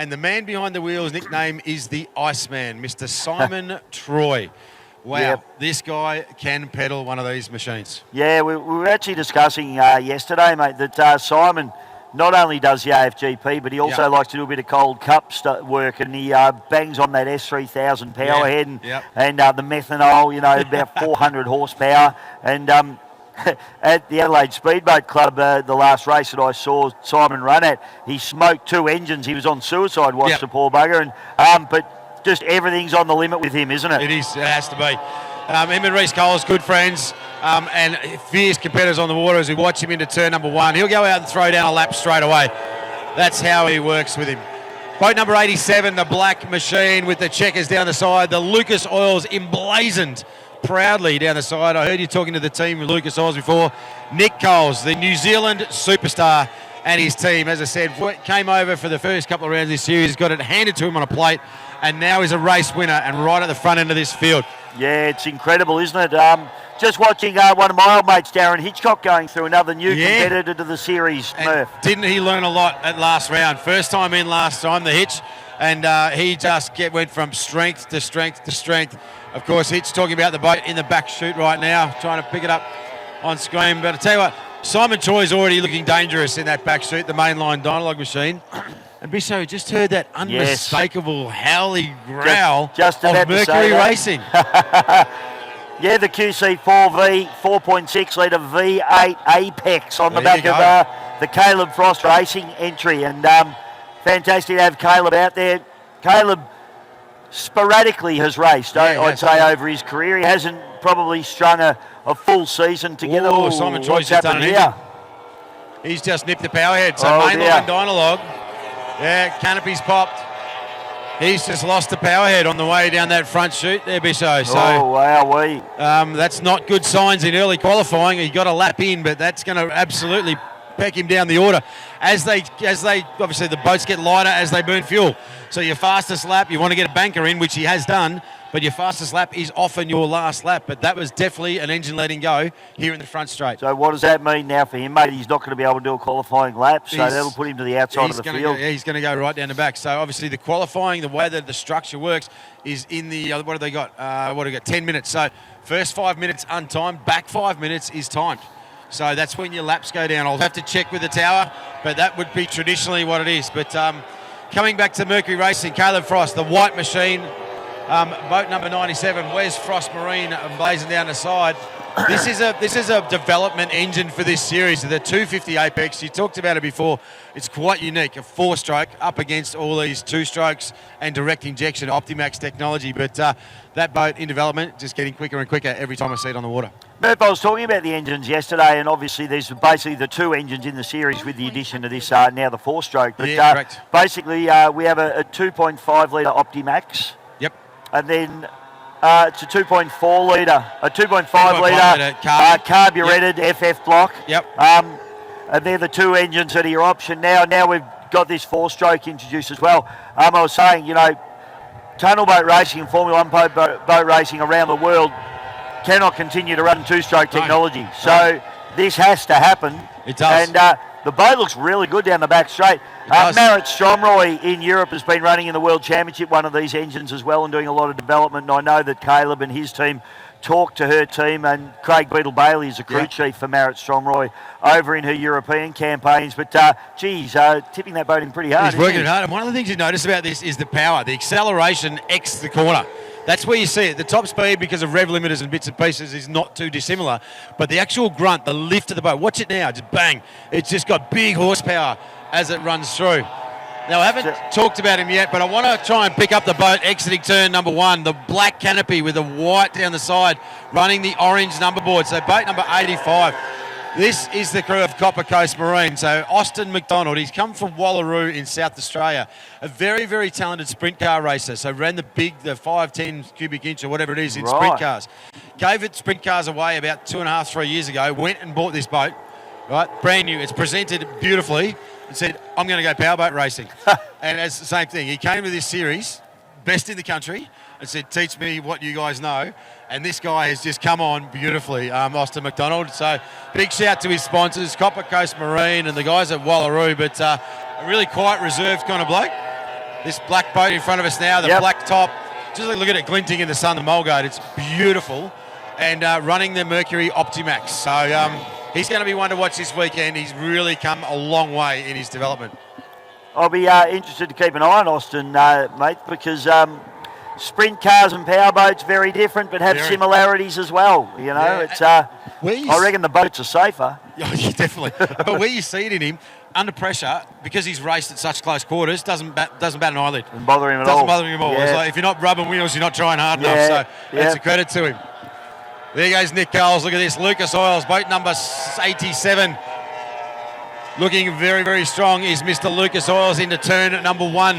And the man behind the wheel, his nickname is the Iceman, Mr. Simon Troy. Wow, Yep. This guy can pedal one of these machines. Yeah, we were actually discussing yesterday, mate, that Simon not only does the AFGP, but he also likes to do a bit of cold cup work, and he bangs on that S3000 power head and the methanol, about 400 horsepower. And at the Adelaide Speedboat Club, the last race that I saw Simon run at, he smoked 2 engines. He was on suicide watch, the poor bugger, and but just everything's on the limit with him, isn't it? It is. It has to be. Him and Reece Coles, good friends, and fierce competitors on the water as we watch him into turn number 1. He'll go out and throw down a lap straight away. That's how he works with him. Boat number 87, the black machine with the checkers down the side. The Lucas Oils emblazoned proudly down the side. I heard you talking to the team with Lucas Oils before. Nick Coles, the New Zealand superstar, and his team, as I said, came over for the first couple of rounds of this series, got it handed to him on a plate, and now he's a race winner and right at the front end of this field. Yeah, it's incredible, isn't it? Just watching one of my old mates, Darren Hitchcock, going through another new competitor to the series, Murph. Didn't he learn a lot at last round? First time in last time, the Hitch, and he just went from strength to strength to strength. Of course, Hitch talking about the boat in the back chute right now, trying to pick it up on screen. But I tell you what, Simon Troy's already looking dangerous in that back chute, the Mainline Dynos machine. And Bisso just heard that unmistakable howly growl of Mercury Racing. Yeah, the QC4V 4.6 litre V8 Apex on the back of the Caleb Frost Racing entry. And fantastic to have Caleb out there. Caleb sporadically has raced, I'd say, over his career. He hasn't probably strung a full season together. Oh, Simon Troy's just done it here. He's just nipped the power head. So Mainline Dynolog. Yeah, canopy's popped. He's just lost the power head on the way down that front chute there, Bisso. So, wow, that's not good signs in early qualifying. He got a lap in, but that's going to absolutely peck him down the order. As they obviously the boats get lighter as they burn fuel. So your fastest lap, you want to get a banker in, which he has done, but your fastest lap is often your last lap. But that was definitely an engine letting go here in the front straight. So what does that mean now for him, mate? He's not going to be able to do a qualifying lap, so that'll put him to the outside of the field. He's going to go right down the back. So obviously the qualifying, the way that the structure works is in the, what have they got? 10 minutes. So first 5 minutes untimed, back 5 minutes is timed. So that's when your laps go down. I'll have to check with the tower, but that would be traditionally what it is. But coming back to Mercury Racing, Caleb Frost, the white machine, boat number 97, Wes Frost Marine blazing down the side. This is a development engine for this series. The 250 Apex, you talked about it before. It's quite unique, a 4-stroke up against all these 2-strokes and direct injection Optimax technology. But that boat in development, just getting quicker and quicker every time I see it on the water. Murph, I was talking about the engines yesterday, and obviously there's basically the 2 engines in the series with the addition of this now the 4-stroke. But correct. Basically, we have a 2.5 litre Optimax. Yep. And then it's a 2.4 litre, a 2.5 litre carburetted FF block. Yep. And they're the 2 engines that are your option now. Now we've got this 4-stroke introduced as well. I was saying, tunnel boat racing and Formula 1 boat racing around the world cannot continue to run 2-stroke technology. So this has to happen. It does. And the boat looks really good down the back straight. Marit Stromroy in Europe has been running in the World Championship one of these engines as well and doing a lot of development. And I know that Caleb and his team talked to her team, and Craig Beetle-Bailey is a crew chief for Marit Stromroy over in her European campaigns. But, tipping that boat in pretty hard. He's working hard. And one of the things you notice about this is the power, the acceleration X the corner. That's where you see it. The top speed, because of rev limiters and bits and pieces, is not too dissimilar. But the actual grunt, the lift of the boat, watch it now, just bang. It's just got big horsepower as it runs through. Now, I haven't talked about him yet, but I want to try and pick up the boat exiting turn number 1, the black canopy with the white down the side, running the orange number board. So boat number 85. This is the crew of Copper Coast Marine. So Austin McDonald, he's come from Wallaroo in South Australia. A very, very talented sprint car racer. So ran the 510 cubic inch or whatever it is in sprint cars. Gave it sprint cars away about 2.5, 3 years ago. Went and bought this boat, right? Brand new. It's presented beautifully and said, I'm going to go powerboat racing. And it's the same thing. He came to this series, best in the country, and said, teach me what you guys know. And this guy has just come on beautifully, Austin McDonald. So big shout to his sponsors, Copper Coast Marine and the guys at Wallaroo, but a really quiet, reserved kind of bloke. This black boat in front of us now, the black top. Just look at it glinting in the sun, the Mulgard. It's beautiful. And running the Mercury Optimax. So he's going to be one to watch this weekend. He's really come a long way in his development. I'll be interested to keep an eye on Austin, mate, because sprint cars and powerboats very different, but have similarities as well. You know, it's. I reckon the boats are safer. Yeah, definitely. But where you see it in him, under pressure, because he's raced at such close quarters, doesn't bat an eyelid. Doesn't bother him at all. Doesn't bother him at all. It's like if you're not rubbing wheels, you're not trying hard enough. So that's a credit to him. There goes Nick Coles. Look at this. Lucas Oils, boat number 87. Looking very, very strong is Mr. Lucas Oils into turn at number 1.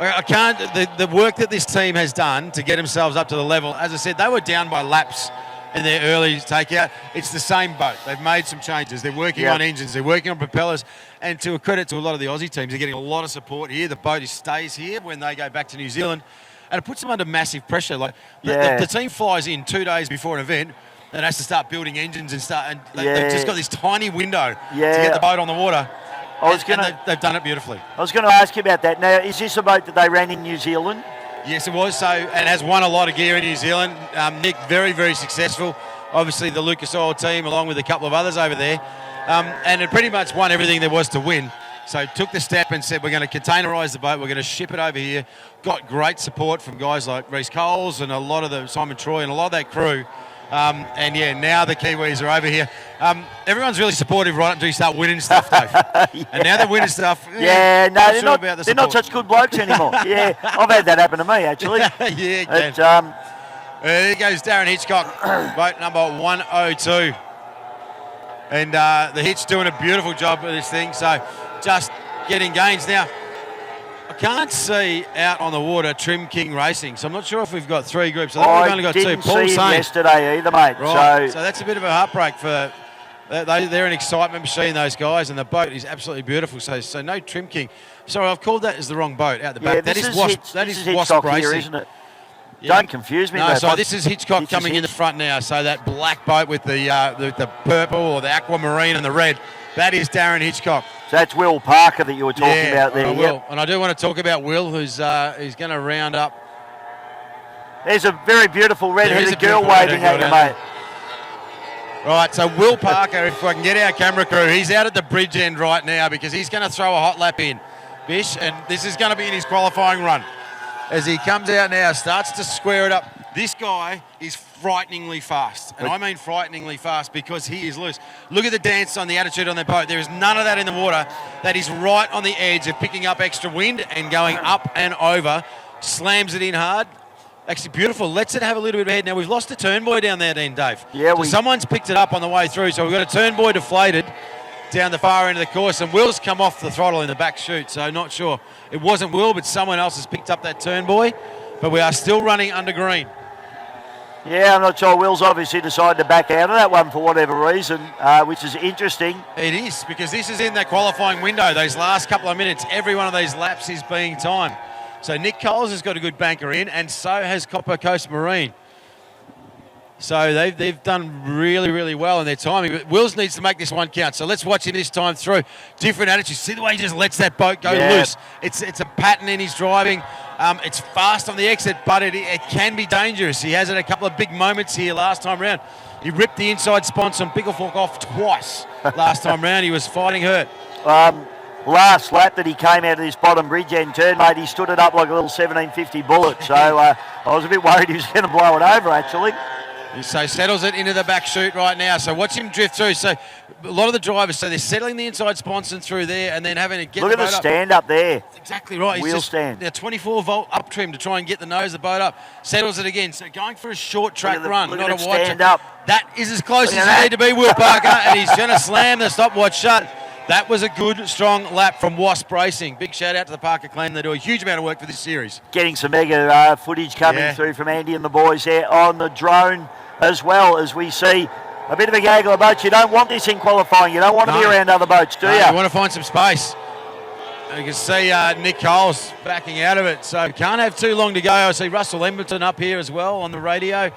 I can't. The work that this team has done to get themselves up to the level, as I said, they were down by laps in their early takeout. It's the same boat. They've made some changes. They're working on engines. They're working on propellers. And to a credit to a lot of the Aussie teams, they're getting a lot of support here. The boat stays here when they go back to New Zealand. And it puts them under massive pressure. Like the team flies in 2 days before an event and has to start building engines and they've just got this tiny window to get the boat on the water. They've done it beautifully. I was going to ask you about that. Now, is this a boat that they ran in New Zealand? Yes, it was. So, and has won a lot of gear in New Zealand. Nick, very, very successful. Obviously, the Lucas Oil team, along with a couple of others over there, and it pretty much won everything there was to win. So took the step and said, we're going to containerise the boat. We're going to ship it over here. Got great support from guys like Reece Coles and a lot of the Simon Troy and a lot of that crew. Now the Kiwis are over here. Everyone's really supportive right until you start winning stuff, Dave. And now they're winning stuff. They're not such good blokes anymore. I've had that happen to me, actually. There goes Darren Hitchcock, boat number 102. And the Hitch doing a beautiful job with this thing. So just getting gains. Now, I can't see out on the water Trim King Racing, so I'm not sure if we've got 3 groups. I think we've only got 2. Paul see him yesterday either, mate. Right. So that's a bit of a heartbreak for. They're an excitement machine, those guys, and the boat is absolutely beautiful. So no Trim King. Sorry, I've called that as the wrong boat out the back. That is Wasp Racing, here, isn't it? Don't confuse me. No, so this is Hitchcock coming in the front now. So that black boat with the purple or the aquamarine and the red, that is Darren Hitchcock. So that's Will Parker that you were talking about there. Will. And I do want to talk about Will, who's going to round up. There's a very beautiful red-headed girl waving at you, mate. Right, so Will Parker, if I can get our camera crew, he's out at the bridge end right now because he's going to throw a hot lap in, Bish, and this is going to be in his qualifying run. As he comes out now, starts to square it up. This guy is frighteningly fast. And I mean frighteningly fast because he is loose. Look at the dance on the attitude on the boat. There is none of that in the water. That is right on the edge of picking up extra wind and going up and over. Slams it in hard. Actually beautiful. Lets it have a little bit of head. Now, we've lost a turn buoy down there, Dean Dave. Someone's picked it up on the way through. So we've got a turn buoy deflated down the far end of the course, and Will's come off the throttle in the back chute, so not sure. It wasn't Will, but someone else has picked up that turn buoy, but we are still running under green. Yeah, I'm not sure. Will's obviously decided to back out of that one for whatever reason, which is interesting. It is, because this is in that qualifying window. Those last couple of minutes, every one of these laps is being timed. So Nick Coles has got a good banker in, and so has Copper Coast Marine. So they've done really, really well in their timing. But Wills needs to make this one count. So let's watch him this time through. Different attitudes. See the way he just lets that boat go loose. It's a pattern in his driving. It's fast on the exit, but it can be dangerous. He has had a couple of big moments here last time round. He ripped the inside sponsor on Picklefork off twice last time round. He was fighting hurt. Last lap that he came out of this bottom bridge end turn, mate, he stood it up like a little 1750 bullet. So I was a bit worried he was going to blow it over, actually. So settles it into the back chute right now. So watch him drift through. So a lot of the drivers, so they're settling the inside sponson through there and then having to get Look the boat at the stand up there. That's exactly right. Wheel stand. Now 24-volt up trim to try and get the nose of the boat up. Settles it again. So going for a short track run, not a wide stand up. That is as close as you need to be, Will Parker, and he's going to slam the stopwatch shut. That was a good, strong lap from Wasp Racing. Big shout out to the Parker clan. They do a huge amount of work for this series. Getting some mega footage coming through from Andy and the boys there on the drone, as well as we see a bit of a gaggle of boats. You don't want this in qualifying. You don't want to be around other boats, do you? You want to find some space. You can see Nick Coles backing out of it. So can't have too long to go. I see Russell Embleton up here as well on the radio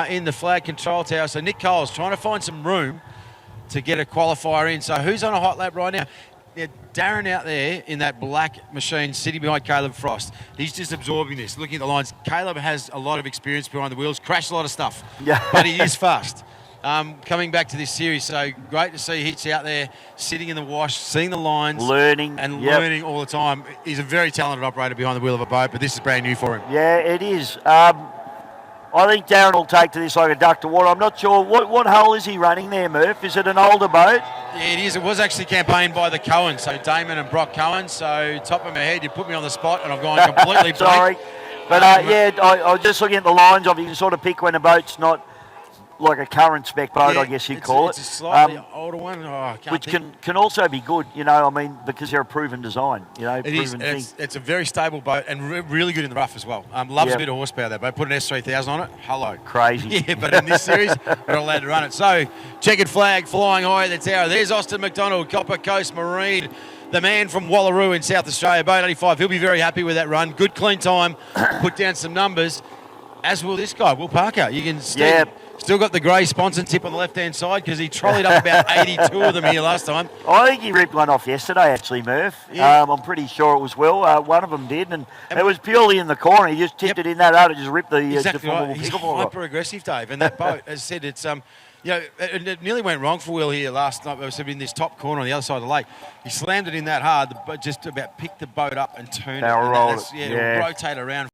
in the flag control tower. So Nick Coles trying to find some room to get a qualifier in. So who's on a hot lap right now? Now, Darren out there in that black machine sitting behind Caleb Frost, he's just absorbing this, looking at the lines. Caleb has a lot of experience behind the wheels, crashed a lot of stuff, but he is fast. Coming back to this series, so great to see Hitch out there sitting in the wash, seeing the lines, learning all the time. He's a very talented operator behind the wheel of a boat, but this is brand new for him. Yeah, it is. I think Darren will take to this like a duck to water. I'm not sure. What hull is he running there, Murph? Is it an older boat? Yeah, it is. It was actually campaigned by the Cohens, so Damon and Brock Cohen. So top of my head, you put me on the spot and I've gone completely blank. Sorry. But I was just looking at the lines of it. You can sort of pick when a boat's not like a current spec boat, I guess you'd call it. It's a slightly older one. I can't which think. can also be good, I mean, because they're a proven design, It is. It's a very stable boat and really good in the rough as well. Loves a bit of horsepower, that boat. Put an S3000 on it. Hello. Crazy. Yeah, but in this series, we're allowed to run it. So, checkered flag flying high at the tower. There's Austin McDonald, Copper Coast Marine, the man from Wallaroo in South Australia, boat 85. He'll be very happy with that run. Good, clean time. Put down some numbers. As will this guy, Will Parker. You can see. Still got the grey sponsor tip on the left-hand side because he trolleyed up about 82 of them here last time. I think he ripped one off yesterday, actually, Murph. Yeah. I'm pretty sure it was Will. One of them did, and it was purely in the corner. He just tipped it in that out and just ripped the... Exactly right. He's hyper-aggressive, Dave, and that boat, as I said, it's... it nearly went wrong for Will here last night. It was in this top corner on the other side of the lake. He slammed it in that hard, but just about picked the boat up and turned it. Rotate around.